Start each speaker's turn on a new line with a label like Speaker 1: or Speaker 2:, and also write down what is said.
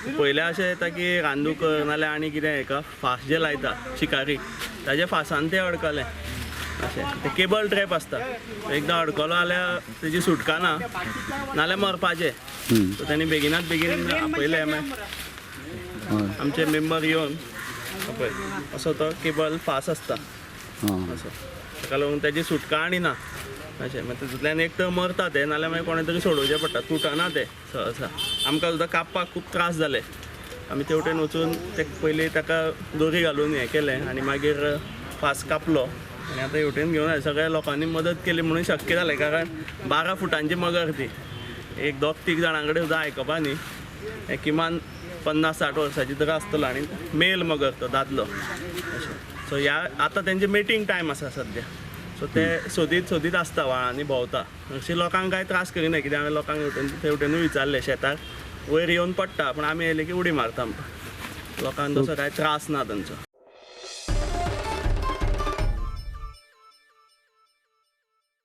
Speaker 1: पयले अशें येता की रांदूक नाल्यार आनी कितें हेका फास जे लायता शिकारी ताजे फासान ते अडकले अशें ते केबल ट्रॅप आसता एकदां अडकलो जाल्यार तेजी सुटका ना नाल्यार मरपाचें सो तांणी बेगिनात बेगीन आपयले आमचे मेंबर येवन पळय असो तो केबल फास आसता असो ताका लागून तेजी सुटका आनी ना अशें मागीर तितूंतल्यान एक तर मरता ते नाल्यार मागीर कोणें तरी सोडोवचें पडटा तुटना ते सहसा आमकां सुद्दां कापपाक खूब त्रास जाले आमी तेवटेन वचून ते पयलीं ताका दोरी घालून हें केलें आनी मागीर फास कापलो आनी आतां हेवटेन घेवन आयले सगळ्या लोकांनी मदत केली म्हणून शक्य जालें कारण 12 फुटांची मगर ती एक 2-3 जाणां कडेन सुद्दां आयकपा न्ही हें किमान 50-60 वर्सांची तरी आसतलो आनी मेल मगर तो दादलो अशें सो ह्या आतां तेंचे मेटींग टायम आसा सद्या सो ते सोदीत आसता व्हाळांनी भोंवता अशें लोकांक कांय त्रास करिना कित्याक हांवें लोकांक तेवटेनूय विचारलें शेतार वयर येवन पडटा पूण आमी येयले की उडी मारता लोकांक तसो कांय त्रास ना तांचो